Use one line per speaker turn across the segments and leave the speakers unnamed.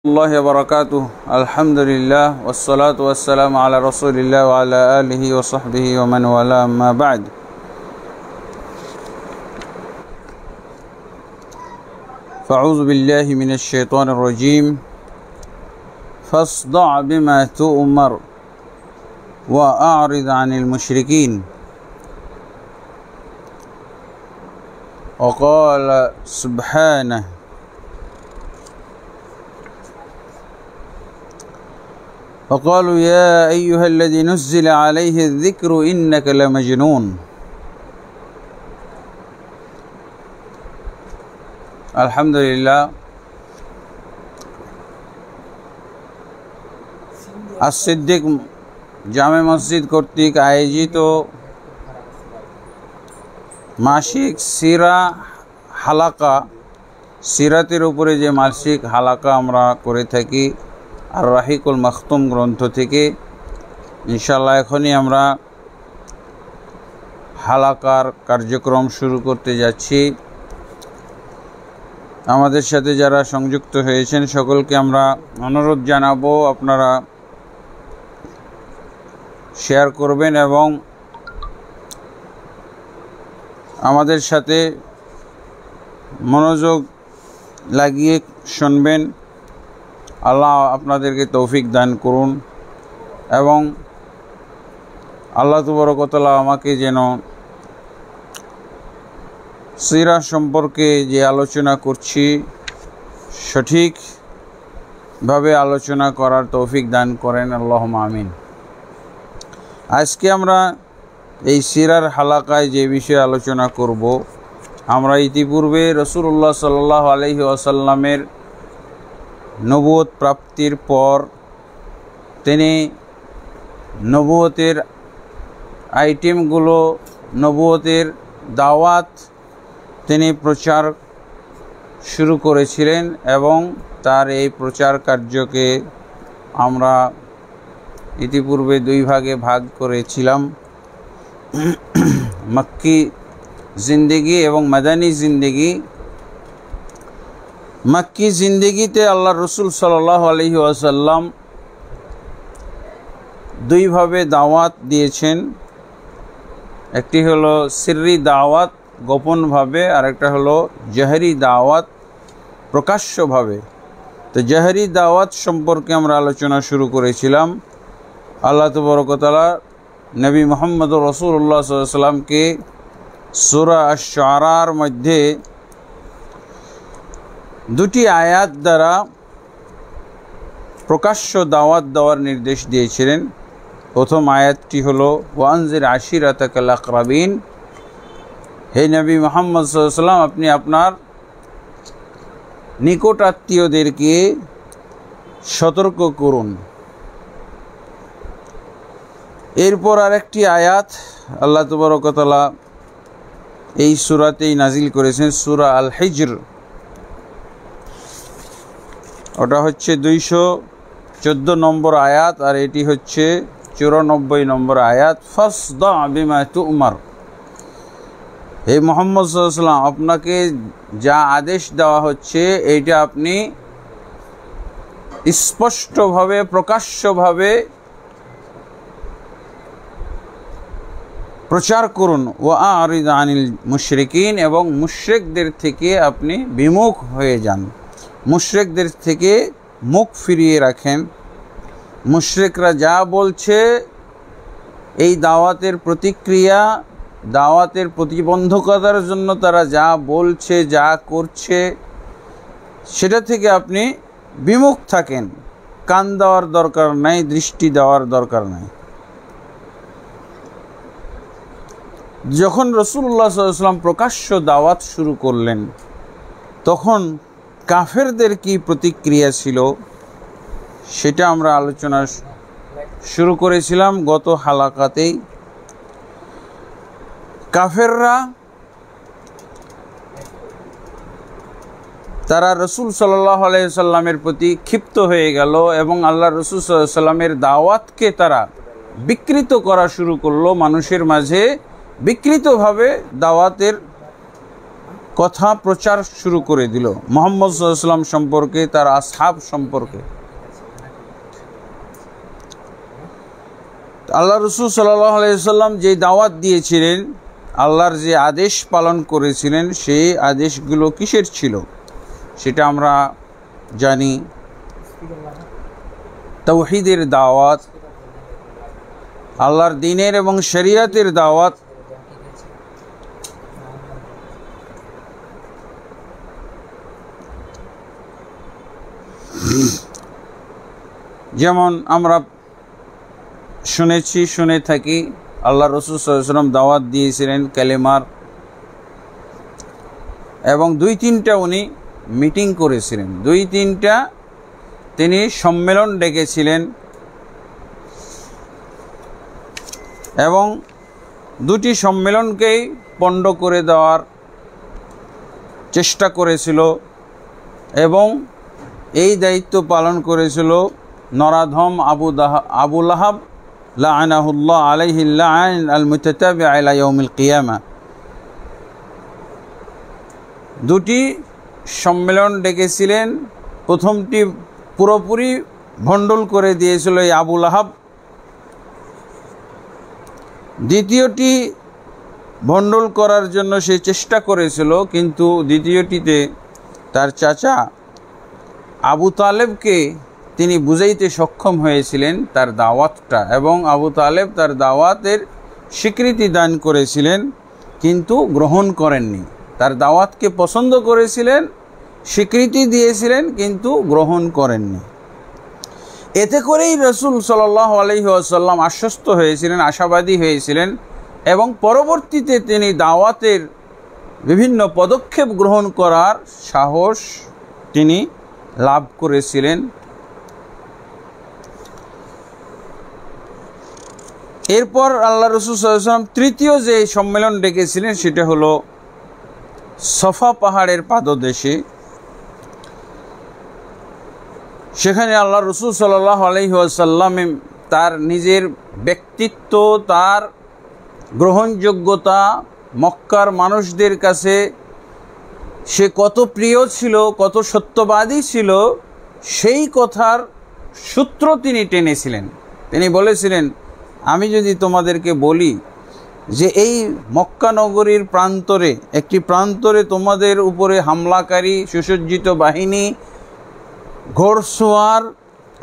الله وبركاته. الحمد لله والصلاة والسلام على رسول الله وعلى آله وصحبه ومن والاه. ما بعد، فأعوذ بالله من الشيطان الرجيم. فاصدع بما تؤمر وأعرض عن المشركين. وقال سبحانه: وقالوا يا أيها الذي نزل عليه الذكر إنك لمجنون. আলহামদুলিল্লাহ, as-সিদ্দিক জামে মসজিদ কর্তৃক আয়োজিত মাসিক সিরা হালাকা, সিরাতের উপরে যে মাসিক হালাকা আমরা করে থাকি আর রাহিকুল মাখতুম গ্রন্থ থেকে, ইনশাআল্লাহ এখনই আমরা হালাকার কার্যক্রম শুরু করতে যাচ্ছি। আমাদের সাথে যারা সংযুক্ত হয়েছেন সকলকে আমরা অনুরোধ জানাবো, আপনারা শেয়ার করবেন এবং আমাদের সাথে মনোযোগ লাগিয়ে শুনবেন। আল্লাহ আপনাদেরকে তৌফিক দান করুন এবং আল্লাহ তাবারক ওয়া তাআলা আমাকে যেন সিরা সম্পর্কে যে আলোচনা করছি সঠিকভাবে আলোচনা করার তৌফিক দান করেন, আল্লাহুম্মা আমিন। আজকে আমরা এই সিরার হালাকায় যে বিষয়ে আলোচনা করব, আমরা ইতিপূর্বে রাসূলুল্লাহ সাল্লাল্লাহু আলাইহি ওয়াসাল্লামের নবুয়ত প্রাপ্তির পর তিনি নবুয়তের আইটেমগুলো, নবুয়তের দাওয়াত তিনি প্রচার শুরু করেছিলেন এবং তার এই প্রচার কার্যকে আমরা ইতিপূর্বে দুই ভাগে ভাগ করেছিলাম, মক্কি জিন্দেগি এবং মাদানী জিন্দেগি। মক্কি জিন্দেগিতে আল্লাহ রসুল সাল্লাল্লাহু আলাইহি ওয়াসাল্লাম দুইভাবে দাওয়াত দিয়েছেন, একটি হলো সিররি দাওয়াত গোপনভাবে, আর একটা হলো জাহরি দাওয়াত প্রকাশ্যভাবে। তো জাহরি দাওয়াত সম্পর্কে আমরা আলোচনা শুরু করেছিলাম। আল্লাহ তাবারক ওয়া তাআলা নবী মুহাম্মদ রাসূলুল্লাহ সাল্লাল্লাহু আলাইহি ওয়াসাল্লামকে সূরা আশ-শুআরার মধ্যে দুটি আয়াত দ্বারা প্রকাশ্য দাওয়াত দেওয়ার নির্দেশ দিয়েছিলেন। প্রথম আয়াতটি হলো ওয়ানজির আশিরাতাকাল আকরাবিন, হে নবী মুহাম্মদ সাল্লাল্লাহু আলাইহি ওয়াসাল্লাম, আপনি আপনার নিকট আত্মীয়দেরকে সতর্ক করুন। এরপর আরেকটি আয়াত আল্লাহ তাবারক ওয়া তাআলা এই সূরাতেই নাজিল করেছেন, সূরা আল হিজর, ওটা হচ্ছে 214 নম্বর আয়াত আর এটি হচ্ছে 94 নম্বর আয়াত। ফাসদা বিমা তু'মার, হে মুহাম্মদ সাল্লাল্লাহু আলাইহি ওয়াসাল্লাম, আপনাকে যা আদেশ দেওয়া হচ্ছে এইটা আপনি স্পষ্টভাবে প্রকাশ্যভাবে প্রচার করুন। ওয়া আরিদ আনিল মুশরিকিন, এবং মুশরিকদের থেকে আপনি বিমুখ হয়ে যান, মুশরিকদের থেকে মুখ ফিরিয়ে রাখেন। মুশরিকরা যা বলছে, এই দাওয়াতের প্রতিক্রিয়া, দাওয়াতের প্রতিবন্ধকতার জন্য তারা যা বলছে, যা করছে, সেটা থেকে আপনি বিমুখ থাকেন। কান দেওয়ার দরকার নাই, দৃষ্টি দেওয়ার দরকার নাই। যখন রাসূলুল্লাহ সাল্লাল্লাহু আলাইহি ওয়াসাল্লাম প্রকাশ্য দাওয়াত শুরু করলেন, তখন কাফেরদের কি প্রতিক্রিয়া ছিল সেটা আমরা আলোচনা শুরু করেছিলাম গত হালাকাতেই। কাফেররা তারা রাসূল সাল্লাল্লাহু আলাইহি ওয়াসাল্লামের প্রতি ক্ষিপ্ত হয়ে গেল এবং আল্লাহ রাসূল সাল্লাল্লাহু আলাইহি ওয়াসাল্লামের দাওয়াতকে তারা বিকৃত করা শুরু করলো, মানুষের মাঝে বিকৃতভাবে দাওয়াতের কথা প্রচার শুরু করে দিল মুহাম্মদ সাল্লাল্লাহু আলাইহি ওয়াসাল্লাম সম্পর্কে, তার আসহাব সম্পর্কে। আল্লাহ রসুল সাল্লাল্লাহু আলাইহি ওয়াসাল্লাম যে দাওয়াত দিয়েছিলেন, আল্লাহর যে আদেশ পালন করেছিলেন, সেই আদেশগুলো কিসের ছিল সেটা আমরা জানি। তাওহীদের দাওয়াত, আল্লাহর দ্বীনের এবং শরীয়তের দাওয়াত, যেমন আমরা শুনে থাকি আল্লাহ রসুল সাল্লাল্লাহু আলাইহি ওয়াসাল্লাম দাওয়াত দিয়েছিলেন কালেমার, এবং 2-3টা উনি মিটিং করেছিলেন, 2-3টা তিনি সম্মেলন ডেকেছিলেন, এবং 2টি সম্মেলনকেই পণ্ড করে দেওয়ার চেষ্টা করেছিল, এবং এই দায়িত্ব পালন করেছিল নরাধম আবু লাহাব লাআনাহুল্লাহ আলাইহি লাআন আল মুতাতাবি ইলা ইয়াউমিল কিয়ামা। 2টি সম্মেলন ডেকেছিলেন, প্রথমটি পুরোপুরি ভণ্ডুল করে দিয়েছিল এই আবু লাহাব, দ্বিতীয়টি ভণ্ডুল করার জন্য সে চেষ্টা করেছিল, কিন্তু দ্বিতীয়টিতে তার চাচা আবু তালেবকে তিনি বুঝাইতে সক্ষম হয়েছিলেন তার দাওয়াতটা, এবং আবু তালেব তার দাওয়াতের স্বীকৃতি দান করেছিলেন কিন্তু গ্রহণ করেননি। তার দাওয়াতকে পছন্দ করেছিলেন, স্বীকৃতি দিয়েছিলেন কিন্তু গ্রহণ করেননি। এতে করেই রাসূল সাল্লাল্লাহু আলাইহি ওয়াসাল্লাম আশ্বস্ত হয়েছিলেন, আশাবাদী হয়েছিলেন, এবং পরবর্তীতে তিনি দাওয়াতের বিভিন্ন পদক্ষেপ গ্রহণ করার সাহস তিনি লাভ করেছিলেন। এরপর আল্লাহ রাসূল সাল্লাল্লাহু আলাইহি ওয়াসাল্লাম তৃতীয় যে সম্মেলন ডেকেছিলেন সেটা হলো সফা পাহাড়ের পাদদেশে। সেখানে আল্লাহ রাসূল সাল্লাল্লাহু আলাইহি ওয়াসাল্লাম তার নিজের ব্যক্তিত্ব, তার গ্রহণযোগ্যতা, মক্কার মানুষদের কাছে সে কত প্রিয় ছিল, কত সত্যবাদী ছিল, সেই কথার সূত্র তিনি টেনেছিলেন। তিনি বলেছিলেন, আমি যদি তোমাদেরকে বলি যে এই মক্কা নগরীর প্রান্তরে, একটি প্রান্তরে তোমাদের উপরে হামলাকারী সুসজ্জিত বাহিনী ঘোড়সওয়ার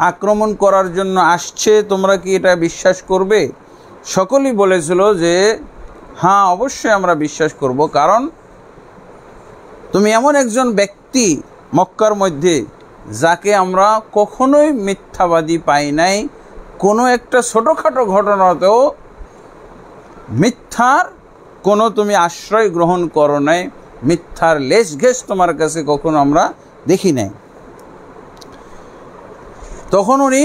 আক্রমণ করার জন্য আসছে, তোমরা কি এটা বিশ্বাস করবে? সকলেই বলেছিল যে হ্যাঁ, অবশ্যই আমরা বিশ্বাস করব, কারণ তুমি এমন একজন ব্যক্তি মক্কার মধ্যে যাকে আমরা কখনোই মিথ্যাবাদী পাই নাই, কোনো একটা ছোটোখাটো ঘটনাতেও মিথ্যার কোনো তুমি আশ্রয় গ্রহণ করো নাই, মিথ্যার লেশ ঘেঁষ তোমার কাছে কখনো আমরা দেখি নাই। তখন উনি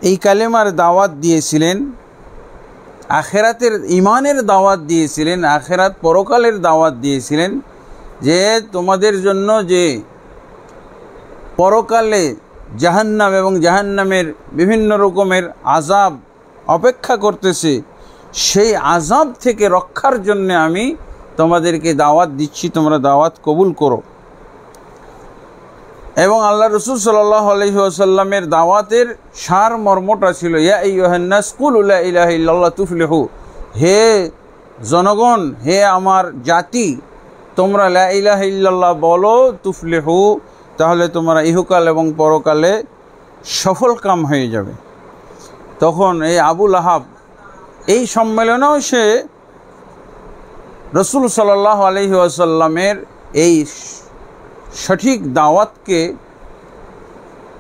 এই কালেমার দাওয়াত দিয়েছিলেন, আখেরাতের ইমানের দাওয়াত দিয়েছিলেন, আখেরাত পরকালের দাওয়াত দিয়েছিলেন, যে তোমাদের জন্য যে পরকালে জাহান্নাম এবং জাহান্নামের বিভিন্ন রকমের আযাব অপেক্ষা করতেছে, সেই আযাব থেকে রক্ষার জন্য আমি তোমাদেরকে দাওয়াত দিচ্ছি, তোমরা দাওয়াত কবুল করো। এবং আল্লাহ রাসূল সাল্লাল্লাহু আলাইহি ওয়াসাল্লামের দাওয়াতের সার মর্মটা ছিল, ইয়া আইয়ুহান নাস কুলু লা ইলাহা ইল্লাল্লাহ তুফলিহু, হে জনগণ, হে আমার জাতি, তোমরা লা ইলাহা ইল্লাল্লাহ বলো, তুফলিহু, তাহলে তোমরা ইহকাল এবং পরকালে সফল কাম হয়ে যাবে। তখন এই আবু লাহাব এই সম্মেলনেও সে রাসূল সাল্লাল্লাহু আলাইহি ওয়াসাল্লামের এই সঠিক দাওয়াতকে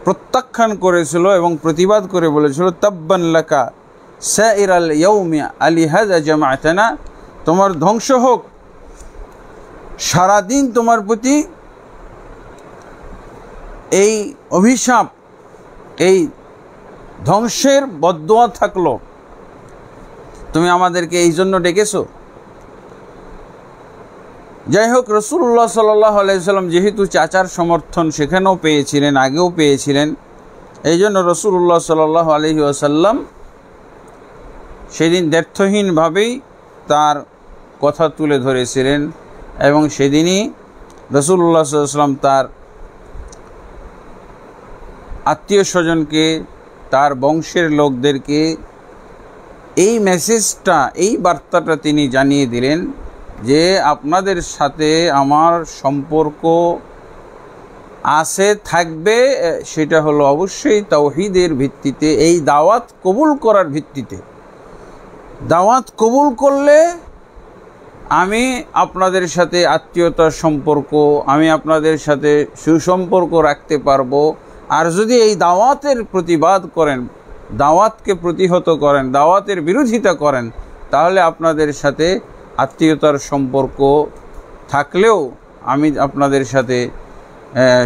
প্রত্যাখ্যান করেছিল এবং প্রতিবাদ করে বলেছিল, তাব্বান লাকা সাইরাল ইয়াউমি আলিহাযা জামাআতানা, তোমার ধ্বংস হোক, সারাদিন তোমার প্রতি এই অভিশাপ, এই ধ্বংসের বদদোয়া থাকলো, তুমি আমাদেরকে এই জন্য ডেকেছো। যাই হোক, রাসূলুল্লাহ সাল্লাল্লাহু আলাইহি ওয়াসাল্লাম যেহেতু চাচার সমর্থন সেখানেও পেয়েছিলেন, আগেও পেয়েছিলেন, এই জন্য রাসূলুল্লাহ সাল্লাল্লাহু আলাইহি ওয়াসাল্লাম সেদিন দ্ব্যর্থহীনভাবেই তার কথা তুলে ধরেছিলেন, এবং সেদিনই রাসূলুল্লাহ সাল্লাল্লাহু আলাইহি ওয়াসাল্লাম তার আত্মীয় স্বজনকে, তার বংশের লোকদেরকে এই মেসেজটা, এই বার্তাটা তিনি জানিয়ে দিলেন যে আপনাদের সাথে আমার সম্পর্ক আছে, থাকবে, সেটা হলো অবশ্যই তাওহীদের ভিত্তিতে, এই দাওয়াত কবুল করার ভিত্তিতে। দাওয়াত কবুল করলে আমি আপনাদের সাথে আত্মীয়তার সম্পর্ক, আমি আপনাদের সাথে সুসম্পর্ক রাখতে পারবো। আর যদি এই দাওয়াতের প্রতিবাদ করেন, দাওয়াতকে প্রতিহত করেন, দাওয়াতের বিরোধিতা করেন, তাহলে আপনাদের সাথে আত্মীয়তার সম্পর্ক থাকলেও আমি আপনাদের সাথে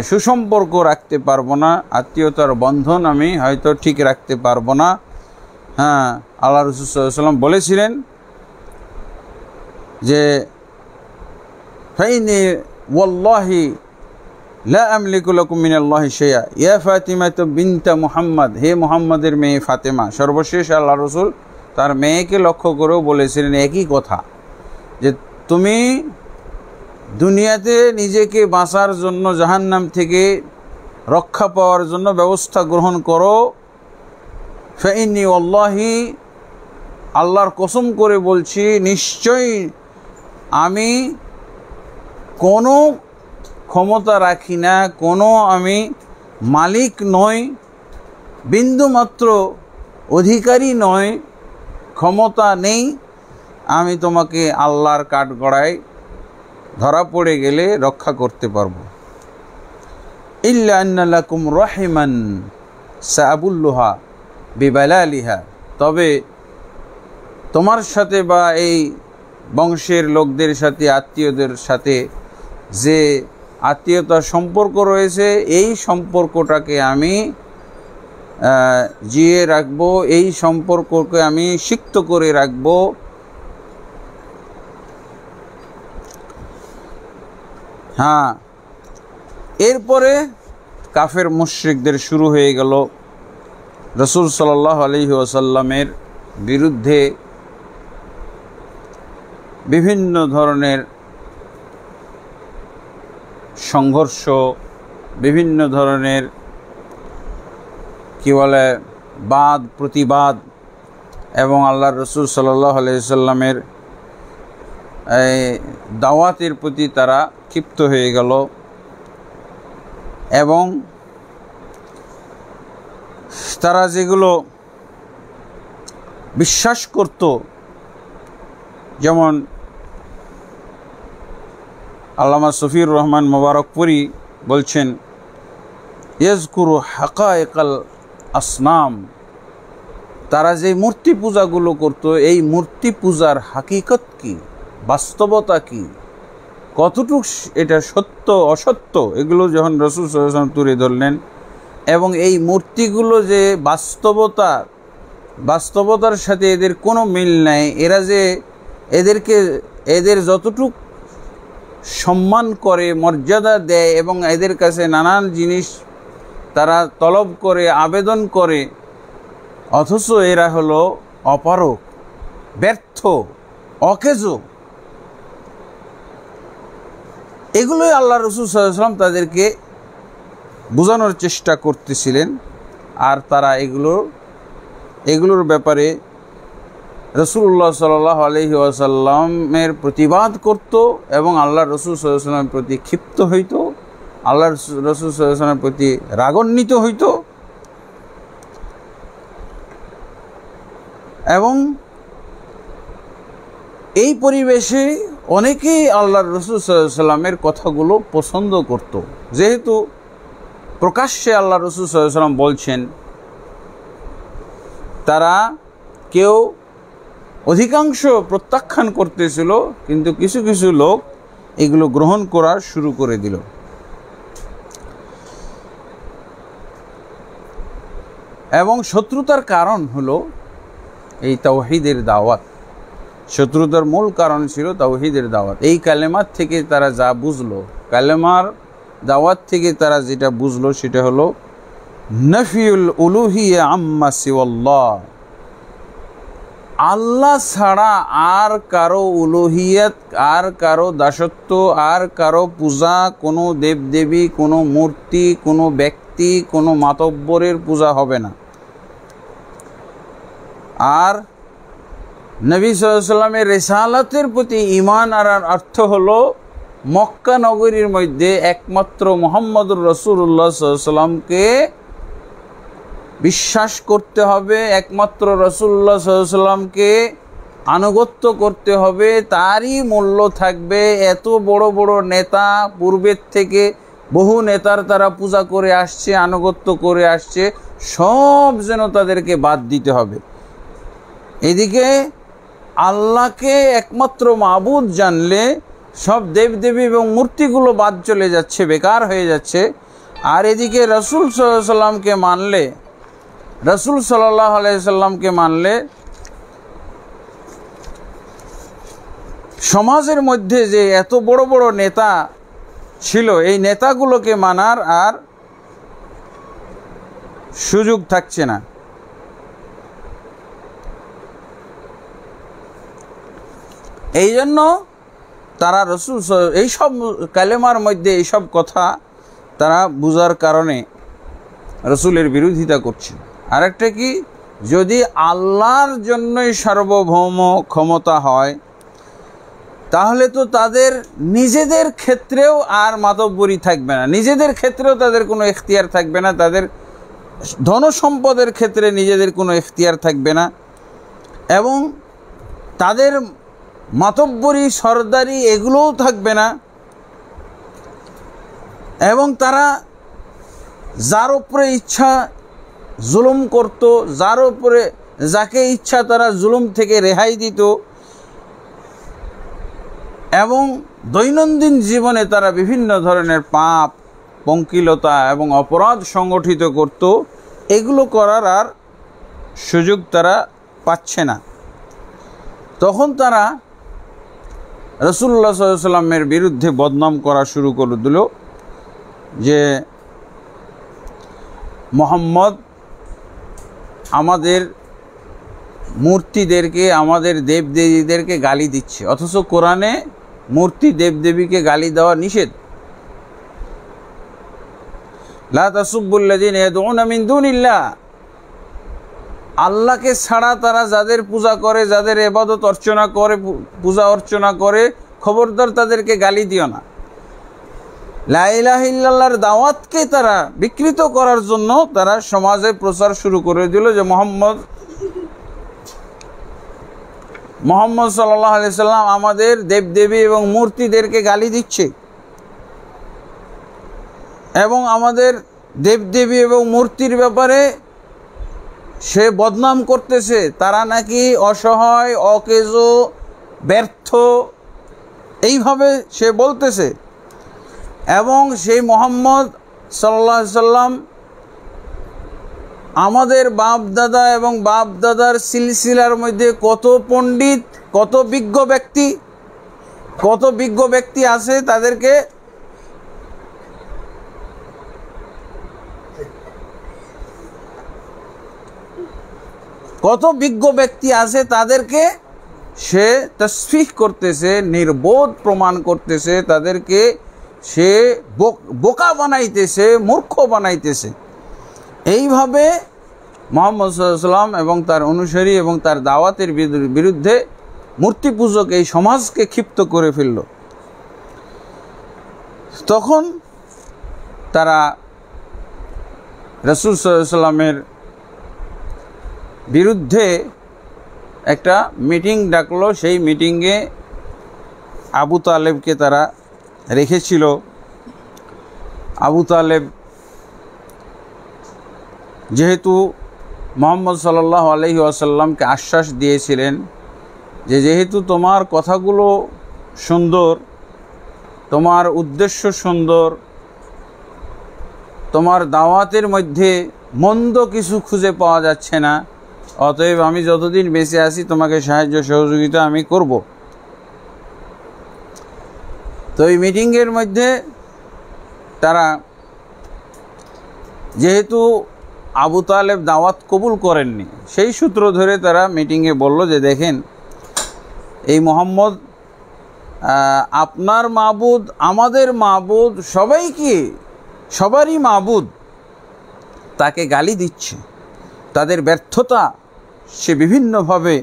সুসম্পর্ক রাখতে পারবো না, আত্মীয়তার বন্ধন আমি হয়তো ঠিক রাখতে পারবো না। হ্যাঁ, আল্লাহ রাসূল সাল্লাল্লাহু আলাইহি ওয়াসাল্লাম বলেছিলেন যে ফাইনি ওয়াল্লাহি লা আমলিকু লাকুম মিনাল্লাহি শাইআ ইয়া ফাতিমা বিনতা মুহাম্মদ, হে মুহাম্মদের মেয়ে ফাতেমা। সর্বশেষ আল্লাহ রাসূল তার মেয়েকে লক্ষ্য করেও বলেছিলেন একই কথা, যে তুমি দুনিয়াতে নিজেকে বাঁচার জন্য, জাহান্নাম থেকে রক্ষা পাওয়ার জন্য ব্যবস্থা গ্রহণ করো। ফাইন্নী ওয়াল্লাহি, আল্লাহর কসম করে বলছি, নিশ্চয়ই আমি কোনো ক্ষমতা রাখি না, কোনো আমি মালিক নই, বিন্দুমাত্র অধিকারী নয়, ক্ষমতা নেই আমি তোমাকে আল্লাহর কাঠগড়ায় ধরা পড়ে গেলে রক্ষা করতে পারবো। ইল্লা আন্না লাকুম রাহিমান সাআবুল্লুহা বিবালালিহা, তবে তোমার সাথে বা এই বংশের লোকদের সাথে, আত্মীয়দের সাথে যে আত্মীয়তার সম্পর্ক রয়েছে, এই সম্পর্কটাকে আমি জিয়ে রাখবো, এই সম্পর্ককে আমি সিক্ত করে রাখবো। হ্যাঁ, এরপরে কাফের মুশরিকদের শুরু হয়ে গেল রাসূল সাল্লাল্লাহু আলাইহি ওয়াসাল্লামের বিরুদ্ধে বিভিন্ন ধরনের সংঘর্ষ, বিভিন্ন ধরনের কি বলে বাদ প্রতিবাদ, এবং আল্লাহর রাসূল সাল্লাল্লাহু আলাইহি ওয়াসাল্লামের দাওয়াতের প্রতি তারা ক্ষিপ্ত হয়ে গেল। এবং তারা যেগুলো বিশ্বাস করত, যেমন আল্লামা শফিউর রহমান মোবারকপুরি বলছেন, ইয়াজকুরু হাকায়েকাল আসনাম, তারা যে মূর্তি পূজাগুলো করত, এই মূর্তি পূজার হাকিকত কি, বাস্তবতা কি, কতটুকু এটা সত্য অসত্য, এগুলো যখন রাসূল সাল্লাল্লাহু আলাইহি ওয়াসাল্লাম তুলে ধরলেন, এবং এই মূর্তিগুলো যে বাস্তবতার সাথে এদের কোনো মিল নাই, এরা যে এদের যতটুক সম্মান করে, মর্যাদা দেয়, এবং এদের কাছে নানান জিনিস তারা তলব করে, আবেদন করে, অথচ এরা হলো অপারক, ব্যর্থ, অকেজো। এগুলোই আল্লাহ রাসূল সাল্লাল্লাহু আলাইহি ওয়াসাল্লাম তাদেরকে বোঝানোর চেষ্টা করতেছিলেন। আর তারা এগুলোর ব্যাপারে রাসূলুল্লাহ সাল্লাল্লাহু আলাইহি ওয়াসাল্লামের প্রতিবাদ করত, এবং আল্লাহ রাসূল সাল্লাল্লাহু আলাইহি ওয়াসাল্লামের প্রতি ক্ষিপ্ত হইত, আল্লাহ রাসূল সাল্লাল্লাহু আলাইহি ওয়াসাল্লামের প্রতি রাগান্বিত হইত। এবং এই পরিবেশে অনেকেই আল্লাহর রাসূল সাল্লাল্লাহু আলাইহি ওয়াসাল্লামের কথাগুলো পছন্দ করত, যেহেতু প্রকাশ্যে আল্লাহ রাসূল সাল্লাল্লাহু আলাইহি ওয়াসাল্লাম বলছেন। তারা কেউ, অধিকাংশ প্রত্যাখ্যান করতেছিল, কিন্তু কিছু কিছু লোক এগুলো গ্রহণ করা শুরু করে দিল। এবং শত্রুতার কারণ হলো এই তাওহীদের দাওয়াত। শত্রুতার মূল কারণ ছিল তাওহীদের দাওয়াত। এই কালেমার থেকে তারা যা বুঝলো, কালেমার দাওয়াত থেকে তারা যেটা বুঝলো, সেটা হলো নাফিউল উলুহিয়া আম্মা সিওয়াল্লাহ, আল্লাহ ছাড়া আর কারো উলুহিয়ত, আর কারো দাসত্ব, আর কারো পূজা, কোনো দেবদেবী, কোনো মূর্তি, কোনো ব্যক্তি, কোনো মাতব্বরের পূজা হবে না। আর নবী সাল্লাল্লাহু আলাইহি ওয়াসাল্লামের রিসালাতের প্রতি ঈমান আনার অর্থ হলো মক্কা নগরীর মধ্যে একমাত্র মুহাম্মদুর রাসূলুল্লাহ সাল্লাল্লাহু আলাইহি ওয়াসাল্লামকে বিশ্বাস করতে হবে, একমাত্র রাসূলুল্লাহ সাল্লাল্লাহু আলাইহি ওয়াসাল্লামকে আনুগত্য করতে হবে, তারই মূল্য থাকবে। এত বড় বড় নেতা পূর্বের থেকে বহু নেতার তারা পূজা করে আসছে, আনুগত্য করে আসছে, সব যেন তাদেরকে বাদ দিতে হবে। এদিকে আল্লাহকে একমাত্র মাবুদ জানলে সব দেবদেবী এবং মূর্তিগুলো বাদ চলে যাচ্ছে, বেকার হয়ে যাচ্ছে। আর এদিকে রাসূল সাল্লাল্লাহু আলাইহি সাল্লামকে মানলে, রাসূল সাল্লাল্লাহু আলাইহি সাল্লামকে মানলে সমাজের মধ্যে যে এত বড় বড় নেতা ছিল, এই নেতাগুলোকে মানার আর সুযোগ থাকছে না। এই জন্য তারা রাসূল এইসব কালেমার মধ্যে এইসব কথা তারা বুঝার কারণে রাসূলের বিরোধিতা করছে। আরেকটা কি, যদি আল্লাহর জন্যই সার্বভৌম ক্ষমতা হয় তাহলে তো তাদের নিজেদের ক্ষেত্রেও আর মাতব্বরি থাকবে না, নিজেদের ক্ষেত্রেও তাদের কোনো এখতিয়ার থাকবে না, তাদের ধনসম্পদের ক্ষেত্রে নিজেদের কোনো এখতিয়ার থাকবে না, এবং তাদের মাতব্বরি সরদারি এগুলোও থাকবে না। এবং তারা যার উপরে ইচ্ছা জুলুম করত, যার উপরে যাকে ইচ্ছা তারা জুলুম থেকে রেহাই দিত, এবং দৈনন্দিন জীবনে তারা বিভিন্ন ধরনের পাপ, পঙ্কিলতা এবং অপরাধ সংগঠিত করত। এগুলো করার আর সুযোগ তারা পাচ্ছে না। তখন তারা রাসূলুল্লাহ সাল্লাল্লাহু আলাইহি ওয়াসাল্লামের বিরুদ্ধে বদনাম করা শুরু করে দিল যে মুহাম্মদ আমাদের মূর্তিদেরকে, আমাদের দেবদেবীদেরকে গালি দিচ্ছে, অথচ কোরআনে মূর্তি দেবদেবীকে গালি দেওয়া নিষেধ। লা তাসুব্বুল্লাযীনা ইয়াদউনা মিন দুনিল্লাহ, আল্লাহকে ছাড়া তারা যাদের পূজা করে, যাদের ইবাদত অর্চনা করে, পূজা অর্চনা করে, খবরদার তাদেরকে গালি দিও না। লা ইলাহা ইল্লাল্লাহর দাওয়াতকে তারা বিকৃত করার জন্য তারা সমাজে প্রচার শুরু করে দিল যে মুহাম্মদ সাল্লাল্লাহু আলাইহি সাল্লাম আমাদের দেবদেবী এবং মূর্তিদেরকে গালি দিচ্ছে, এবং আমাদের দেবদেবী এবং মূর্তির ব্যাপারে সে বদনাম করতেছে, তারা নাকি অসহায়, অকেজো, ব্যর্থ, এইভাবে সে বলতেছে। এবং সেই মুহাম্মদ সাল্লাল্লাহু আলাইহি সাল্লাম আমাদের বাপ দাদা এবং বাপ দাদার সিলসিলার মধ্যে কত পণ্ডিত, কত বিজ্ঞ ব্যক্তি আছে, তাদেরকে কত বিজ্ঞ ব্যক্তি আছে তাদেরকে সে তাসফিহ করতেছে, নির্বোধ প্রমাণ করতেছে, তাদেরকে সে বোকা বানাইতেছে, মূর্খ বানাইতেছে। এইভাবে মুহাম্মদ সাল্লাল্লাহু আলাইহি ওয়াসাল্লাম এবং তার অনুসারী এবং তার দাওয়াতের বিরুদ্ধে মূর্তি পূজক এই সমাজকে ক্ষিপ্ত করে ফেলল। তখন তারা রাসূল সাল্লাল্লাহু আলাইহি ওয়াসাল্লামের বিরুদ্ধে একটা মিটিং ডাকলো। সেই মিটিংয়ে আবু তালেবকে তারা রেখেছিল। আবু তালেব যেহেতু মুহাম্মদ সাল্লাল্লাহু আলাইহি ওয়াসাল্লামকে আশ্বাস দিয়েছিলেন যে যেহেতু তোমার কথাগুলো সুন্দর, তোমার উদ্দেশ্য সুন্দর, তোমার দাওয়াতের মধ্যে মন্দ কিছু খুঁজে পাওয়া যাচ্ছে না, অতএব আমি যতদিন বেঁচে আছি তোমাকে সাহায্য সহযোগিতা আমি করব। তো এই মিটিংয়ের মধ্যে তারা যেহেতু আবু তালেব দাওয়াত কবুল করেননি। সেই সূত্র ধরে তারা মিটিংয়ে বলল যে দেখেন, এই মোহাম্মদ আপনার মাবুদ, আমাদের মাবুদ, সবারই মাবুদ, তাকে গালি দিচ্ছে, তাদের ব্যর্থতা সে বিভিন্নভাবে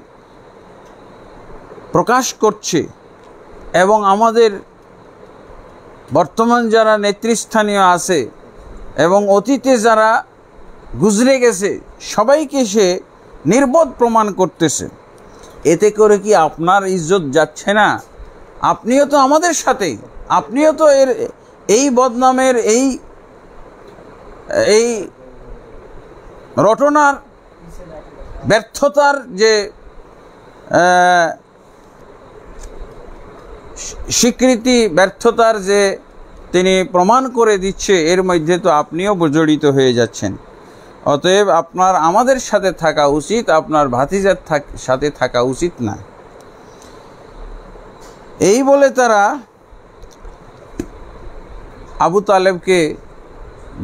প্রকাশ করছে, এবং আমাদের বর্তমান যারা নেতৃস্থানীয় আছে এবং অতীতে যারা গুজরে গেছে সবাইকে সে নির্বোধ প্রমাণ করতেছে। এতে করে কি আপনার ইজ্জত যাচ্ছে না? আপনিও তো আমাদের সাথে, আপনিও তো এই বদনামের এই রটনার ব্যর্থতার যে স্বীকৃতি, ব্যর্থতার যে তিনি প্রমাণ করে দিচ্ছে, এর মধ্যে তো আপনিও জড়িত হয়ে যাচ্ছেন। অতএব আপনার আমাদের সাথে থাকা উচিত, আপনার ভাতিজার সাথে থাকা উচিত না। এই বলে তারা আবু তালেবকে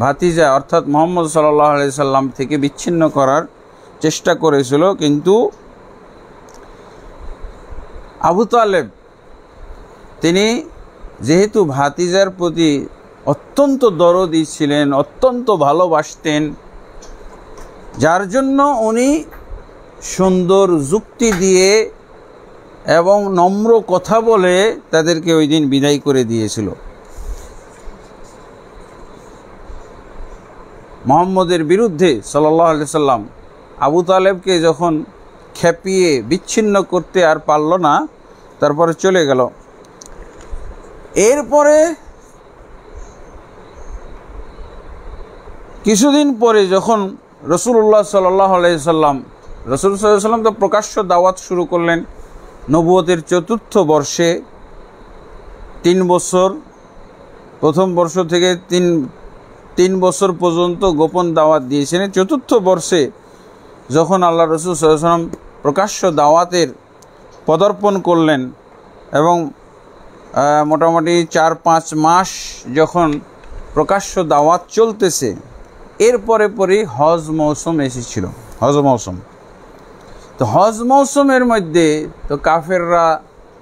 ভাতিজা অর্থাৎ মুহাম্মদ সাল্লাল্লাহু আলাইহি সাল্লাম থেকে বিচ্ছিন্ন করার চেষ্টা করেছিল। কিন্তু আবু তালেব তিনি যেহেতু ভাতিজার প্রতি অত্যন্ত দরদি ছিলেন, অত্যন্ত ভালোবাসতেন, যার জন্য উনি সুন্দর যুক্তি দিয়ে এবং নম্র কথা বলে তাদেরকে ওই দিন বিদায় করে দিয়েছিল। মুহাম্মদের বিরুদ্ধে সাল্লাল্লাহু আলাইহি সাল্লাম আবু তালেবকে যখন খেপিয়ে বিচ্ছিন্ন করতে আর পারল না, তারপরে চলে গেল। এরপরে কিছুদিন পরে যখন রাসূলুল্লাহ সাল্লাল্লাহু আলাইহি সাল্লাম তো প্রকাশ্য দাওয়াত শুরু করলেন। নবুয়তের ৪র্থ বর্ষে ৩ বছর, প্রথম বর্ষ থেকে তিন বছর পর্যন্ত গোপন দাওয়াত দিয়েছিলেন। ৪র্থ বর্ষে যখন আল্লাহ রাসূল সাল্লাল্লাহু আলাইহি সাল্লাম প্রকাশ্য দাওয়াতের পদার্পণ করলেন এবং মোটামুটি ৪-৫ মাস যখন প্রকাশ্য দাওয়াত চলতেছে, এরপরে হজ মৌসুম এসেছিল। হজ মৌসুম, তো হজ মৌসুমের মধ্যে তো কাফেররা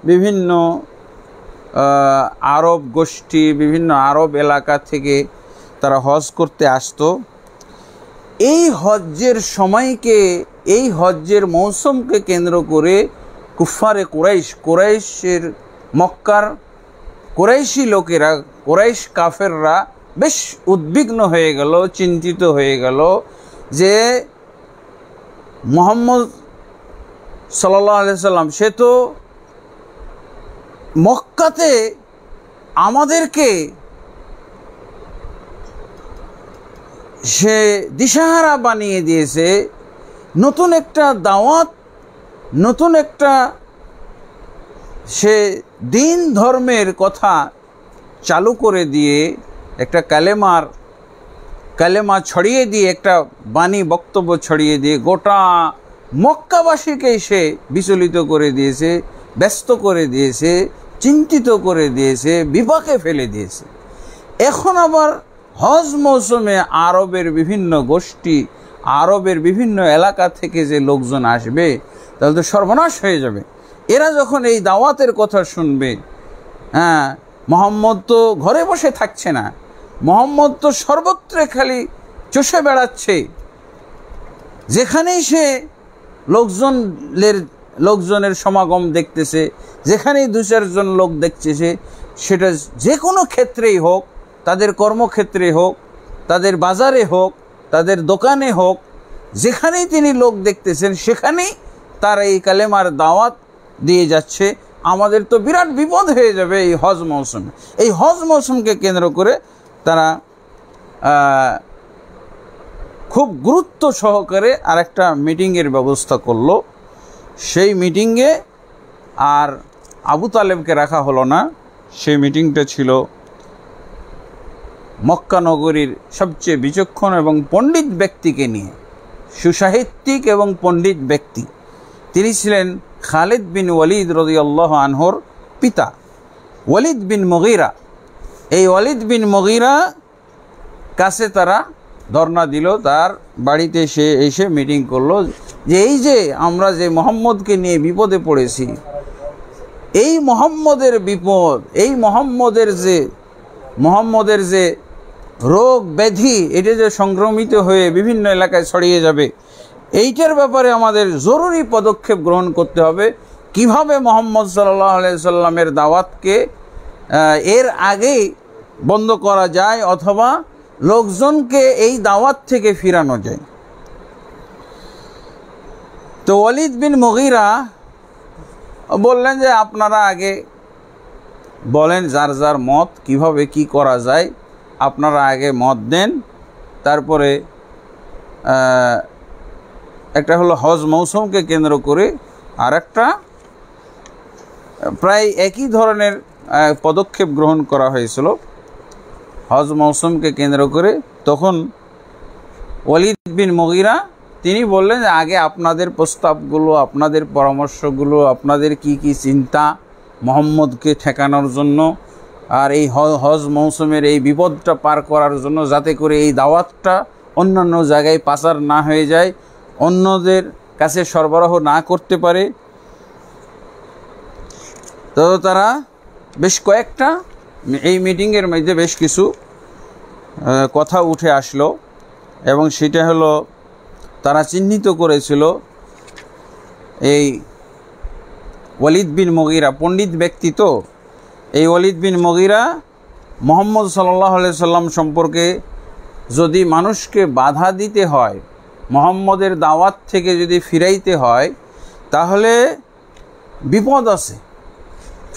বিভিন্ন আরব গোষ্ঠী, বিভিন্ন আরব এলাকা থেকে তারা হজ করতে আসতো। এই হজ্জের সময়কে, এই হজ্জের মৌসুমকে কেন্দ্র করে কুফারে কুরাইশের মক্কার কুরাইশি লোকেরা, কুরাইশ কাফেররা বেশ উদ্বিগ্ন হয়ে গেল, চিন্তিত হয়ে গেল যে মুহাম্মদ সাল্লাল্লাহু আলাইহি সাল্লাম সে তো মক্কাতে আমাদেরকে সে দিশাহারা বানিয়ে দিয়েছে, নতুন একটা দাওয়াত, নতুন একটা সে দিন ধর্মের কথা চালু করে দিয়ে, একটা কালেমা ছড়িয়ে দিয়ে, একটা বাণী বক্তব্য ছড়িয়ে দিয়ে গোটা মক্কাবাসীকেই সে বিচলিত করে দিয়েছে, ব্যস্ত করে দিয়েছে, চিন্তিত করে দিয়েছে, বিপাকে ফেলে দিয়েছে। এখন আবার হজ মৌসুমে আরবের বিভিন্ন গোষ্ঠী, আরবের বিভিন্ন এলাকা থেকে যে লোকজন আসবে, তাহলে তো সর্বনাশ হয়ে যাবে। এরা যখন এই দাওয়াতের কথা শুনবে, মুহাম্মদ তো ঘরে বসে থাকছে না, মুহাম্মদ তো সর্বত্রে খালি চষে বেড়াচ্ছে, যেখানেই সে লোকজনের সমাগম দেখতেছে, যেখানেই 2-4 জন লোক দেখতেছে, সেটা যে কোনো ক্ষেত্রেই হোক, তাদের কর্মক্ষেত্রে হোক, তাদের বাজারে হোক, তাদের দোকানে হোক, যেখানেই তিনি লোক দেখতেছেন সেখানেই তার এই কালেমার দাওয়াত দিয়ে যাচ্ছে। আমাদের তো বিরাট বিপদ হয়ে যাবে এই হজ মৌসুমে। এই হজ মৌসুমকে কেন্দ্র করে তারা খুব গুরুত্ব সহকারে আরেকটা মিটিংয়ের ব্যবস্থা করলো। সেই মিটিংয়ে আর আবু তালেবকে রাখা হলো না। সেই মিটিংটা ছিল মক্কা নগরীর সবচেয়ে বিচক্ষণ এবং পণ্ডিত ব্যক্তিকে নিয়ে, সুসাহিত্যিক এবং পণ্ডিত ব্যক্তি। তিনি ছিলেন খালিদ বিন ওয়ালিদ রাদিয়াল্লাহু আনহুর পিতা, ওয়ালিদ বিন মুগীরা। এই ওয়ালিদ বিন মুগীরা কাছে তারা ধর্ণা দিল, তার বাড়িতে সে এসে মিটিং করলো যে এই যে আমরা যে মোহাম্মদকে নিয়ে বিপদে পড়েছি, এই মোহাম্মদের বিপদ, এই মোহাম্মদের যে রোগ ব্যাধি, এটা যে সংক্রমিত হয়ে বিভিন্ন এলাকায় ছড়িয়ে যাবে, এইটার ব্যাপারে আমাদের জরুরি পদক্ষেপ গ্রহণ করতে হবে। কিভাবে মোহাম্মদ সাল্লাল্লাহু আলাইহি সাল্লামের দাওয়াতকে এর আগেই বন্ধ করা যায় অথবা লোকজনকে এই দাওয়াত থেকে ফিরানো যায়। তো ওয়ালিদ বিন মুগীরা বললেন যে আপনারা আগে বলেন যার যার মত, কিভাবে কি করা যায় আপনারা আগে মত দেন। তারপরে একটা হলো হজ মৌসুমকে কেন্দ্র করে, আর একটা প্রায় একই ধরনের পদক্ষেপ গ্রহণ করা হয়েছিল হজ মৌসুমকে কেন্দ্র করে। তখন ওয়ালিদ বিন মুগীরা তিনি বললেন যে আগে আপনাদের প্রস্তাবগুলো, আপনাদের পরামর্শগুলো, আপনাদের কি কি চিন্তা মোহাম্মদকে ঠেকানোর জন্য আর এই হজ মৌসুমের এই বিপদটা পার করার জন্য, যাতে করে এই দাওয়াতটা অন্যান্য জায়গায় পাচার না হয়ে যায়, অন্যদের কাছে সরবরাহ না করতে পারে। তো তারা বেশ কয়েকটা এই মিটিংয়ের মধ্যে বেশ কিছু কথা উঠে আসলো, এবং সেটা হলো তারা চিহ্নিত করেছিল এই ওয়ালিদ বিন মুগীরা পণ্ডিত ব্যক্তি, তো এই ওয়ালিদ বিন মুগীরা মুহাম্মদ সাল্লাল্লাহু আলাইহি সাল্লাম সম্পর্কে যদি মানুষকে বাধা দিতে হয়, মুহাম্মদের দাওয়াত থেকে যদি ফিরাইতে হয়, তাহলে বিপদ আছে,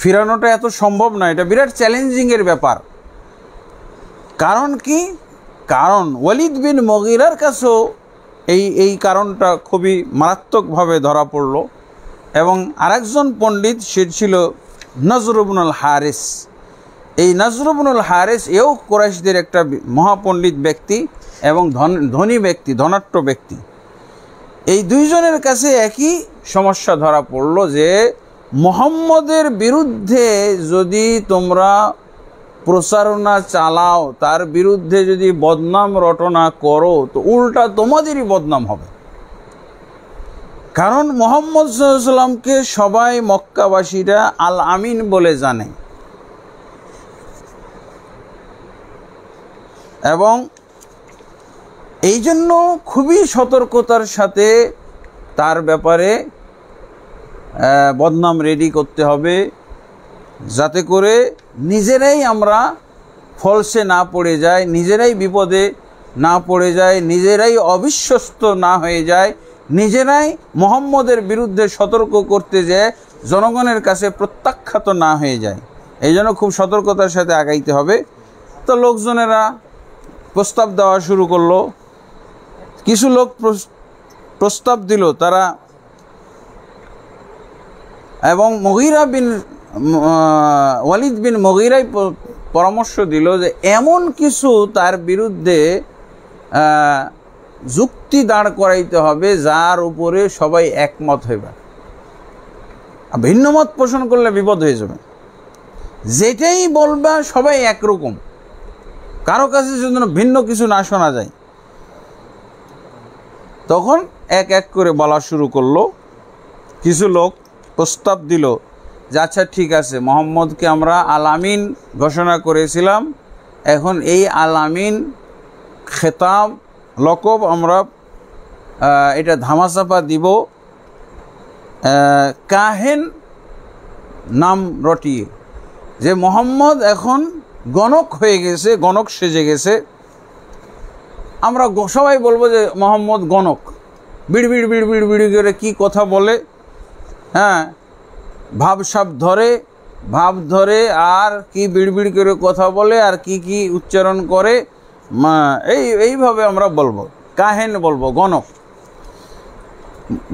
ফিরানোটা এত সম্ভব না, এটা বিরাট চ্যালেঞ্জিংয়ের ব্যাপার। কারণ কি? কারণ ওয়ালিদ বিন মুগীরার কাছেও এই কারণটা খুবই মারাত্মকভাবে ধরা পড়ল। এবং আরেকজন পণ্ডিত সে ছিল নজর ইবনুল হারিস। এই নজর ইবনুল হারিস এও কুরাইশদের একটা মহাপণ্ডিত ব্যক্তি এবং ধনী ব্যক্তি, ধনাঢ্য ব্যক্তি। এই দুইজনের কাছে একই সমস্যা ধরা পড়ল যে মুহাম্মদের বিরুদ্ধে যদি তোমরা প্রচারণা চালাও, তার বিরুদ্ধে যদি বদনাম রটনা করো, তো উল্টা তোমাদেরই বদনাম হবে। কারণ মুহাম্মদ সাল্লাল্লাহু আলাইহি সাল্লামকে সবাই মক্কাবাসীরা আল আমিন বলে জানে, এবং এই জন্য খুবই সতর্কতার সাথে তার ব্যাপারে বদনাম রেডি করতে হবে, যাতে করে নিজেরাই আমরা ফলসে না পড়ে যাই, নিজেরাই বিপদে না পড়ে যায়, নিজেরাই অবিশ্বস্ত না হয়ে যায়, নিজেরাই মুহাম্মদের বিরুদ্ধে সতর্ক করতে যেয়ে জনগণের কাছে প্রত্যাখ্যাত না হয়ে যায়। এই জন্য খুব সতর্কতার সাথে আগাইতে হবে। তো লোকজনেরা প্রস্তাব দেওয়া শুরু করলো। কিছু লোক প্রস্তাব দিল তারা, এবং ওয়ালিদ বিন মুগীরাই পরামর্শ দিল যে এমন কিছু তার বিরুদ্ধে যুক্তি দাঁড় করাইতে হবে যার উপরে সবাই একমত হইবে। ভিন্ন মত পোষণ করলে বিপদ হয়ে যাবে। যেটাই বলবা সবাই একরকম, কারো কাছে যেন ভিন্ন কিছু না শোনা যায়। তখন এক এক করে বলা শুরু করলো। কিছু লোক প্রস্তাব দিল যে আচ্ছা ঠিক আছে, মুহাম্মদকে আমরা আল আমিন ঘোষণা করেছিলাম, এখন এই আল আমিন খেতাব লকব আমরা এটা ধামাচাপা দিব, কাহেন নাম রটিয়ে, যে মুহাম্মদ এখন গণক হয়ে গেছে, গণক সেজে গেছে। আমরা সবাই বলবো যে মুহাম্মদ গণক, বিড়বিড় বিড়বিড় বিড়ি করে কি কথা বলে, হ্যাঁ ভাব ধরে আর কি বিড়বিড় করে কথা বলে আর কি কি উচ্চারণ করে, এইভাবে আমরা বলবো, কাহেন বলবো, গণক।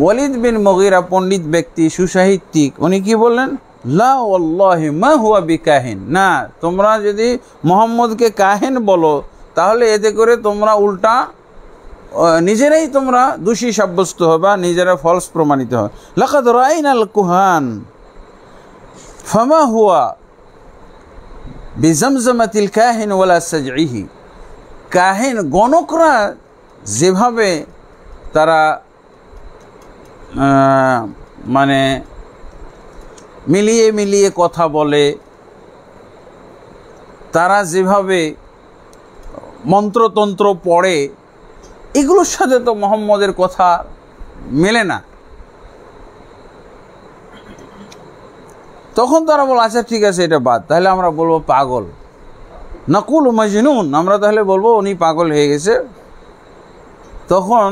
ওয়ালিদ বিন মুগীরা পণ্ডিত ব্যক্তি, সুসাহিত্যিক, উনি কি বললেন, লা ওয়াল্লাহি মা হুয়া বিকাহিন, না তোমরা যদি মুহাম্মদকে কাহেন বলো তাহলে এতে করে তোমরা উল্টা নিজেরাই তোমরা দোষী সাব্যস্ত হবে, নিজেরা ফলস প্রমাণিত হবে। লাকাদ রাআইনাল কুহান ফামা হুয়া বিজামজামাতিল কাহিন ওয়ালা সাজইহি, কাহিন গণকরা যেভাবে তারা মানে মিলিয়ে মিলিয়ে কথা বলে, তারা যেভাবে মন্ত্রতন্ত্র পড়ে, এগুলোর সাথে তো মুহাম্মদের কথা মেলে না। তখন তারা বলে আচ্ছা ঠিক আছে এটা বাদ, তাহলে আমরা বলবো পাগল, নাকুল মাজনুন, আমরা তাহলে বলবো উনি পাগল হয়ে গেছে। তখন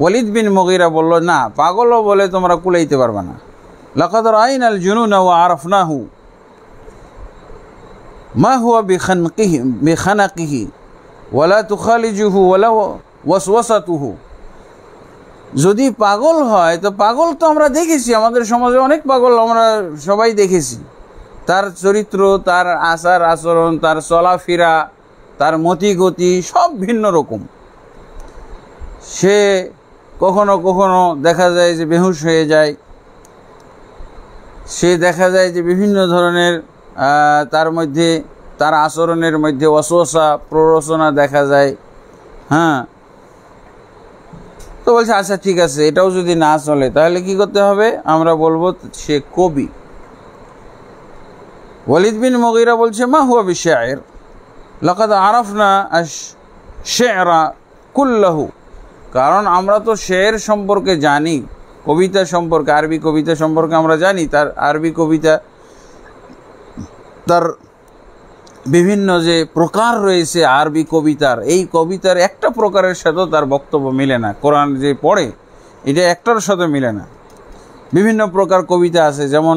ওয়ালিদ বিন মুগীরা বলল না, পাগলও বলে তোমরা কুলাইতে পারবে না। লাকাদ রাআইনাল জুনুনা ওয়া আরাফনাহু মা হুয়া বিখানাকিহি ওয়ালা তুখালিজুহু ওয়ালা ওয়াসওয়াসাতুহু। যদি পাগল হয় তো পাগল তো আমরা দেখেছি, আমাদের সমাজে অনেক পাগল আমরা সবাই দেখেছি। তার চরিত্র, তার আচার আচরণ, তার চলাফেরা, তার মতিগতি সব ভিন্ন রকম। সে কখনো কখনো দেখা যায় যে বেহুশ হয়ে যায়, সে দেখা যায় যে বিভিন্ন ধরনের তার মধ্যে, তার আচরণের মধ্যে অসহসা প্ররোচনা দেখা যায়। হ্যাঁ, তো বলছে আচ্ছা ঠিক আছে এটাও যদি না চলে তাহলে কি করতে হবে, আমরা বলবো সে কবি। ওয়ালিদ বিন মুগীরা বলছে মা হুয়া বিশায়ের লাকাদ আরাফনা আশ-শি'রা কুল্লাহু, কারণ আমরা তো শের সম্পর্কে জানি, কবিতা সম্পর্কে, আরবি কবিতা সম্পর্কে আমরা জানি। তার আরবি কবিতা, তার বিভিন্ন যে প্রকার রয়েছে আরবি কবিতার, এই কবিতার একটা প্রকারের সাথেও তার বক্তব্য মিলে না। কোরআন যে পড়ে এটা একটার সাথে মিলে না। বিভিন্ন প্রকার কবিতা আছে, যেমন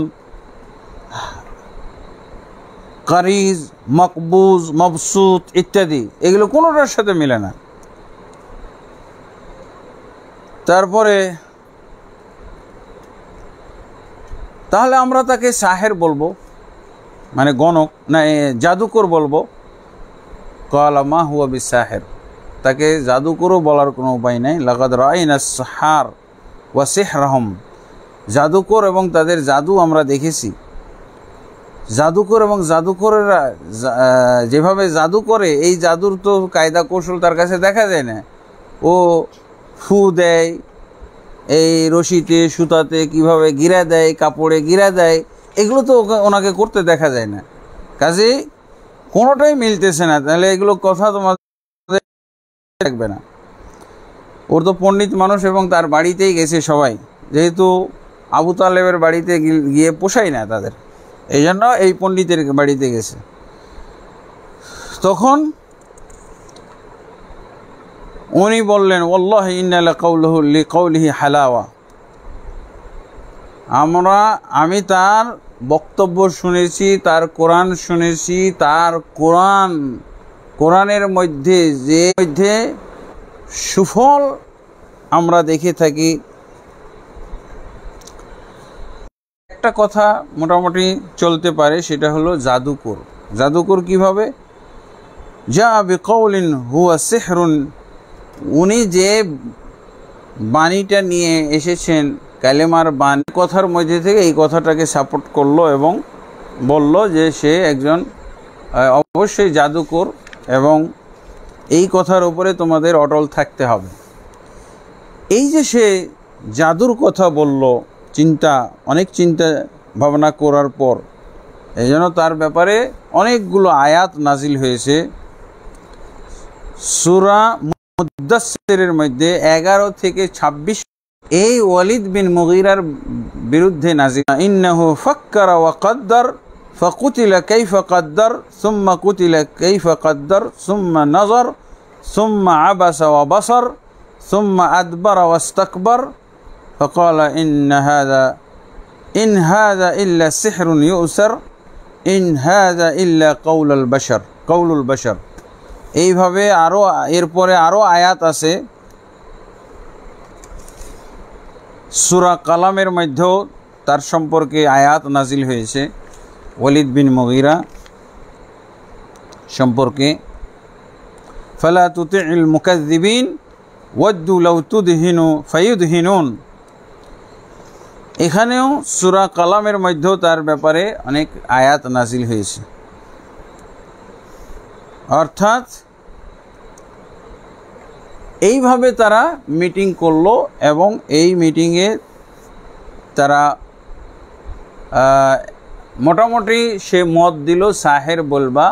কারিজ, মকবুজ, মবসুত ইত্যাদি, এগুলো কোনোটার সাথে মিলে না। তারপরে তাহলে আমরা তাকে সাহের বলবো, মানে গণক না জাদুকর বলবো। ক্বালা মা হুয়া বিসাহির, তাকে জাদুকরও বলার কোনো উপায় নাই। লাকাদ রাআইনাস সাহার ওয়া সিহরাহুম, জাদুকর এবং তাদের জাদু আমরা দেখেছি। জাদুকর এবং জাদুকরেরা যেভাবে জাদু করে, এই জাদুর তো কায়দা কৌশল তার কাছে দেখা যায় না। ও ফু দেয়, এই রশিতে সুতাতে কিভাবে গিরা দেয়, কাপড়ে গিরা দেয়, এগুলো তো ওনাকে করতে দেখা যায় না। কাজেই কোনোটাই মিলতেছে না, তাহলে এগুলো কথা তোমাদের থাকবে না। ওর তো পণ্ডিত মানুষ এবং তার বাড়িতেই গেছে সবাই, যেহেতু আবু তালেবের বাড়িতে গিয়ে পোষায় না তাদের, এই জন্য এই পণ্ডিতের বাড়িতে গেছে। তখন উনি বললেন ওয়াল্লাহি ইন্না লাকাউলুহু লিকাউলিহি হালাওয়া, আমি তার বক্তব্য শুনেছি, তার কোরআন শুনেছি, তার কোরআনের মধ্যে যে সুফল আমরা দেখে থাকি। একটা কথা মোটামুটি চলতে পারে, সেটা হলো জাদুকর। জাদুকর কিভাবে? যা বিকাউলিন হুয়া সিহরুন, উনি যে বাণীটা নিয়ে এসেছেন, কালেমার বাণী, কথার মধ্যে থেকে এই কথাটাকে সাপোর্ট করলো এবং বলল যে সে একজন অবশ্যই জাদুকর এবং এই কথার উপরে তোমাদের অটল থাকতে হবে। এই যে সে জাদুর কথা বলল, অনেক চিন্তা ভাবনা করার পর এই জন্য তার ব্যাপারে অনেকগুলো আয়াত নাজিল হয়েছে। সূরা মুদ্দাসসিরের মধ্যে 11 থেকে 26 এই ওয়ালিদ বিন মুগীরার বিরুদ্ধে নাজিল। ইন্নাহু ফাক্কারা ওয়া কদ্দার ফাকুতিলা কাইফা কদ্দার সুম্মা কুতিলা কাইফা কদ্দার সুম্মা নাযার সুম্মা আবাসা ওয়া বাসার সুম্মা আদবারা ওয়াস্তাকবার ফাকালা ইন হাযা ইল্লা সিহরুন ইউসার ইন হাযা ইল্লা কাউলুল বাশার। এইভাবে এরপরে আরও আয়াত আছে। সূরা কালামের মধ্যেও তার সম্পর্কে আয়াত নাজিল হয়েছে ওয়ালিদ বিন মুগীরা সম্পর্কে। ফালা তুতি'ল মুকাজ্জিবিন ওয়াদ্দু লাউ তুদহিনু ফায়ুদহিনুন। এখানেও সূরা কালামের মধ্যেও তার ব্যাপারে অনেক আয়াত নাজিল হয়েছে। অর্থাৎ এইভাবে তারা মিটিং করলো এবং এই মিটিংয়ে তারা মোটামুটি সে মত দিল সাহের বলবা,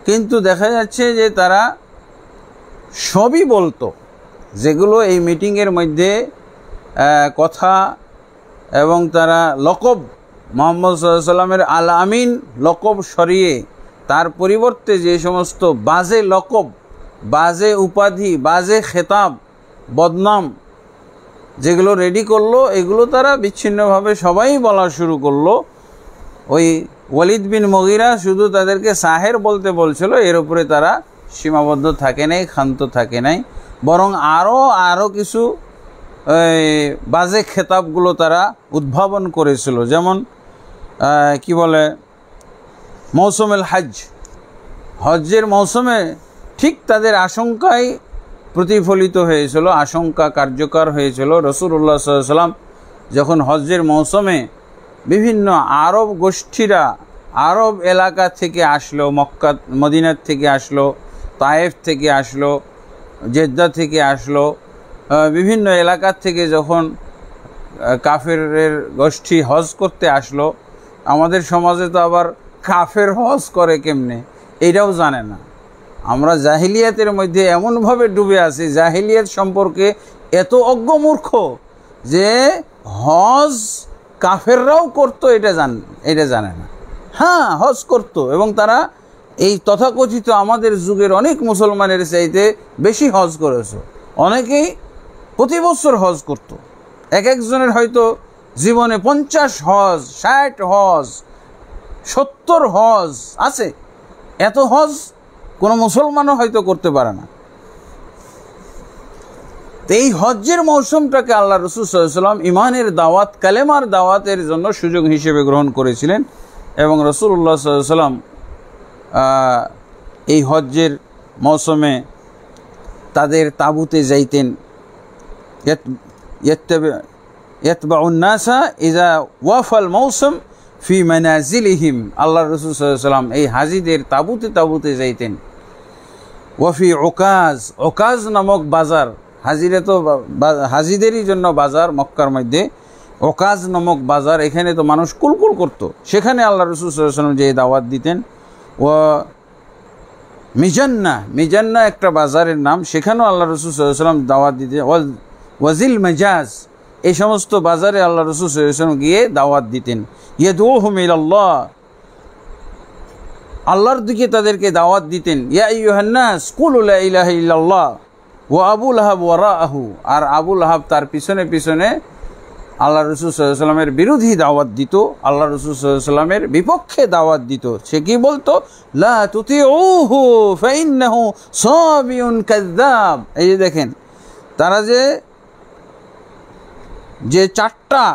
কিন্তু দেখা যাচ্ছে যে তারা সবই বলতো যেগুলো এই মিটিংয়ের মধ্যে কথা, এবং তারা লকব মুহাম্মদ সাল্লাল্লাহু আলাইহি সাল্লামের আল আমিন লকব সরিয়ে তার পরিবর্তে যে সমস্ত বাজে লকব, বাজে উপাধি, বাজে খেতাব, বদনাম যেগুলো রেডি করলো, এগুলো তারা বিচ্ছিন্নভাবে সবাই বলা শুরু করলো। ওই ওয়ালিদ বিন মুগিরা শুধু তাদেরকে সাহের বলতে বলছিল, এর উপরে তারা সীমাবদ্ধ থাকে নাই, ক্ষান্ত থাকে নাই, বরং আরও কিছু বাজে খেতাবগুলো তারা উদ্ভাবন করেছিল। যেমন কি বলে, মৌসুমেল হজ, হজ্জের মৌসুমে ঠিক তাদের আশঙ্কায় প্রতিফলিত হয়েছিল, আশঙ্কা কার্যকর হয়েছিল। রাসূলুল্লাহ সাল্লাল্লাহু আলাইহি ওয়াসাল্লাম যখন হজ্জের মৌসুমে বিভিন্ন আরব গোষ্ঠীরা আরব এলাকা থেকে আসলো, মক্কা মদিনার থেকে আসলো, তায়েফ থেকে আসলো, জেদ্দা থেকে আসলো, বিভিন্ন এলাকার থেকে যখন কাফেরের গোষ্ঠী হজ করতে আসলো, আমাদের সমাজে তো আবার কাফের হজ করে কেমনে এটাও জানে না। আমরা জাহিলিয়াতের মধ্যে এমনভাবে ডুবে আছি, জাহিলিয়াত সম্পর্কে এত অজ্ঞমূর্খ যে হজ কাফেররাও করতো এটা জানে না। হ্যাঁ, হজ করতো, এবং তারা এই তথাকথিত আমাদের যুগের অনেক মুসলমানের চাইতে বেশি হজ করেছে। অনেকেই প্রতি বছর হজ করত, একজনের হয়তো জীবনে 50 হজ, 60 হজ, 70 হজ আছে। এত হজ কোনো মুসলমানও হয়তো করতে পারে না। তো এই হজ্জের মৌসুমটাকে আল্লাহ রাসূল সাল্লাল্লাহু আলাইহি ওয়াসাল্লাম ইমানের দাওয়াত, কালেমার দাওয়াতের জন্য সুযোগ হিসেবে গ্রহণ করেছিলেন, এবং রাসূলুল্লাহ সাল্লাল্লাহু আলাইহি ওয়াসাল্লাম এই হজ্জের মৌসুমে তাদের তাঁবুতে যাইতেন। ইয়াতবাউন নাসা ইযা ওয়াফাল মৌসুম ফি মানাজিলিহিম, আল্লাহ রাসূল সাল্লাল্লাহু আলাইহি ওয়াসাল্লাম এই হাজীদের তাঁবুতে যাইতেন। ওয়াফি ওকাজ নামক বাজার, হাজিরা তো হাজিদেরই জন্য বাজার মক্কার মধ্যে, ওকাজ নামক বাজার, এখানে তো মানুষ কুলকুল করত, সেখানে আল্লাহ রাসূল সাল্লাল্লাহু আলাইহি ওয়াসাল্লাম যে দাওয়াত দিতেন। ও মিজান্না একটা বাজারের নাম, সেখানেও আল্লাহ রাসূল সাল্লাল্লাহু আলাইহি ওয়াসাল্লাম দাওয়াত দিতেন। ওয়াজিল মেজাজ, এই সমস্ত বাজারে আল্লাহ রাসূল সাল্লাল্লাহু আলাইহি ওয়াসাল্লাম গিয়ে দাওয়াত দিতেন। ইয়াদউহুম ইলাল্লাহ, আল্লাহর দিকে তাদেরকে দাওয়াত দিতেন। ইয়া আইয়ুহান নাস কুলু লা ইলাহা ইল্লাল্লাহ ওয়া আবু লাহাব ওয়ারাআহু, আর আবু লাহাব তার পিছনে পিছনে আল্লাহ রাসূল সাল্লাল্লাহু আলাইহি ওয়াসাল্লামের বিরোধী দাওয়াত দিত, আল্লাহ রাসূল সাল্লাল্লাহু আলাইহি ওয়াসাল্লামের বিপক্ষে দাওয়াত দিত। সে কি বলতো? লা তুতিউহু ফাইন্নাহু সাবিউন কাযযাব। এই যে দেখেন, তারা যে 4টা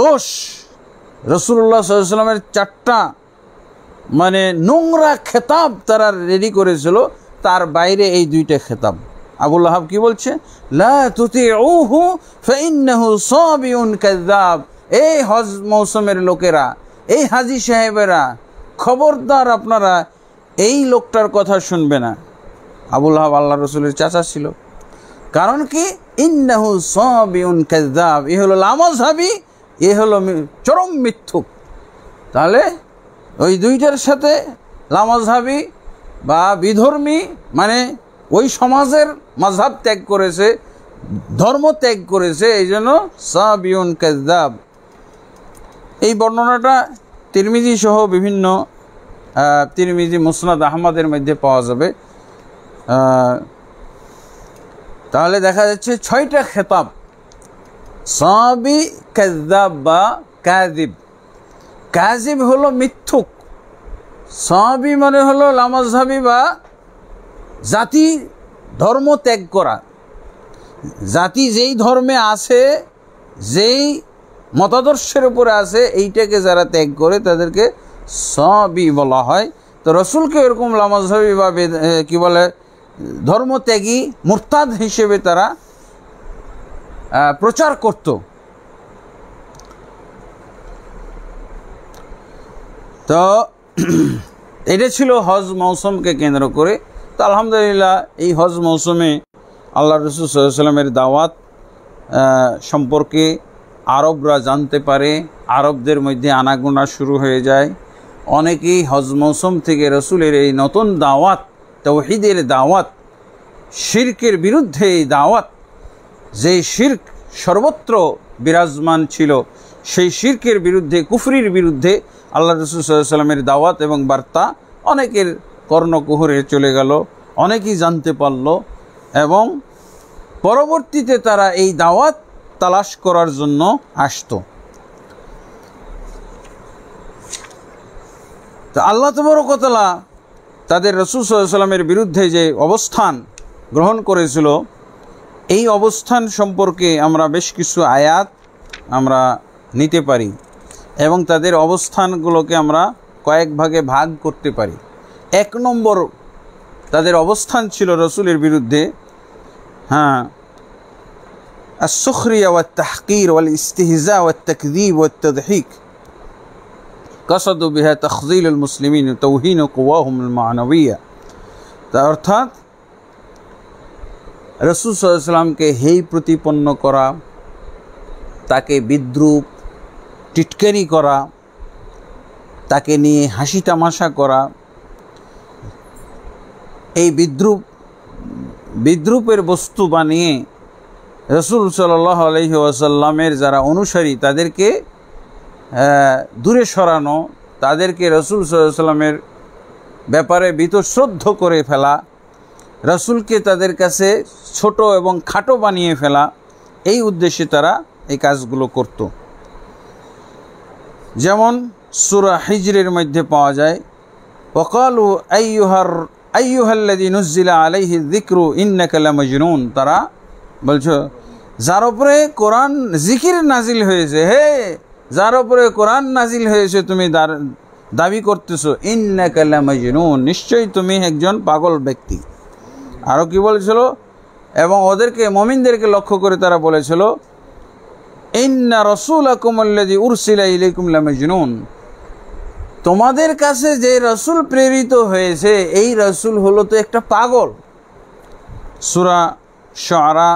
দোষ রাসূলুল্লাহ সাল্লাল্লাহু আলাইহি ওয়াসাল্লামের 4টা মানে নোংরা খেতাব তারা রেডি করেছিল, তার বাইরে এই 2টা খেতাব। আবু লাহাব কি বলছে? লা তুতিউহু ফাইন্নাহু সাবিউন কাযযাব। এই হজ মৌসুমের লোকেরা, এই হাজী সাহেবেরা, খবরদার আপনারা এই লোকটার কথা শুনবে না। আবু লাহাব আল্লাহ রাসূলের চাচা ছিল। কারণ কি? ইন্নাহু সাবিউন কাযযাব, এ হলো লামাযহাবী, এ হলো চরম মিথ্যুক। তাহলে ওই 2টার সাথে লামাযহাবী বা বিধর্মী, মানে ওই সমাজের মাযহাব ত্যাগ করেছে, ধর্ম ত্যাগ করেছে, এই জন্য সাবিউন কাযযাব। এই বর্ণনাটা তিরমিজি সহ বিভিন্ন তিরমিজি, মুসনাদ আহমদের মধ্যে পাওয়া যাবে। তাহলে দেখা যাচ্ছে 6টা খেতাব, সাবি, কাযযাব বা কাযিব। কাযিব হলো মিথ্যুক, সাবি মানে হলো লামাযহাবী বা জাতি ধর্ম ত্যাগ করা। জাতি যেই ধর্মে আছে, যেই মতাদর্শের উপরে আছে, এইটাকে যারা ত্যাগ করে তাদেরকে সাবি বলা হয়। তো রসুলকে এরকম লামাযহাবী বা কি বলে ধর্মত্যাগী, মুরতাদ হিসেবে তারা প্রচার করত। তো এটা ছিল হজ মৌসুমকে কেন্দ্র করে। তো আলহামদুলিল্লাহ এই হজ মৌসুমে আল্লাহ রসুল সাল্লাল্লাহু আলাইহি ওয়াসাল্লামের দাওয়াত সম্পর্কে আরবরা জানতে পারে, আরবদের মধ্যে আনাগোনা শুরু হয়ে যায়। অনেকেই হজ মৌসুম থেকে রসুলের এই নতুন দাওয়াত, তাওহীদের দাওয়াত, শিরকের বিরুদ্ধে এই দাওয়াত, যে শিরক সর্বত্র বিরাজমান ছিল, সেই শিরকের বিরুদ্ধে, কুফরির বিরুদ্ধে আল্লাহ রসুল সাল্লাল্লাহু আলাইহি ওয়াসাল্লামের দাওয়াত এবং বার্তা অনেকের কর্ণকুহরে চলে গেল, অনেকেই জানতে পারল এবং পরবর্তীতে তারা এই দাওয়াত তালাশ করার জন্য আসতো। তো আল্লাহ তাবারক ওয়া তাআলা তাদের রাসূল সাল্লাল্লাহু আলাইহি ওয়াসাল্লামের বিরুদ্ধে যে অবস্থান গ্রহণ করেছিল, এই অবস্থান সম্পর্কে আমরা বেশ কিছু আয়াত আমরা নিতে পারি এবং তাদের অবস্থানগুলোকে আমরা কয়েক ভাগে ভাগ করতে পারি। 1 নম্বর তাদের অবস্থান ছিল রসুলের বিরুদ্ধে السخرية والتحقير والاستهزاء والتكذيب والتضحيك قصدوا بها تخذيل المسلمين وتوهين قواهم المعنوية। অর্থাৎ রাসূল সাল্লাল্লাহু আলাইহি ওয়াসাল্লামকে হেয় প্রতিপন্ন করা, তাকে বিদ্রূপ টিটকারি করা, তাকে নিয়ে হাসি তামাশা করা, এই বিদ্রূপের বস্তু বানিয়ে রাসূল সাল্লাল্লাহু আলাইহি ওয়াসাল্লামের যারা অনুসারী তাদেরকে দূরে সরানো, তাদেরকে রাসূল সাল্লাল্লাহু আলাইহি ওয়াসাল্লামের ব্যাপারে বীতশ্রদ্ধ করে ফেলা, রাসূলকে তাদের কাছে ছোট এবং খাটো বানিয়ে ফেলা, এই উদ্দেশ্যে তারা এই কাজগুলো করত। যেমন সূরা হিজরের মধ্যে পাওয়া যায়, ওয়াকালু আইয়ুহাল্লাযী নুজ্জিলা আলাইহি যিকরু ইন্নাকা লামাজনুন। তারা বলছো যার উপরে কোরআন জিকির নাজিল হয়েছে, হে যার উপরে কোরআন নাজিল হয়েছে তুমি দাবি করতেছো, ইন্নাকা লামাজনুন, নিশ্চয়ই তুমি একজন পাগল ব্যক্তি। আরও কি বলেছিল? এবং ওদেরকে, মুমিনদেরকে লক্ষ্য করে তারা বলেছিল, ইন্না রাসূলাকুমুল্লাযী উরসিলা ইলাইকুম লামাজনুন, তোমাদের কাছে যে রাসূল প্রেরিত হয়েছে এই রাসূল হলো তো একটা পাগল। সূরা শুআরা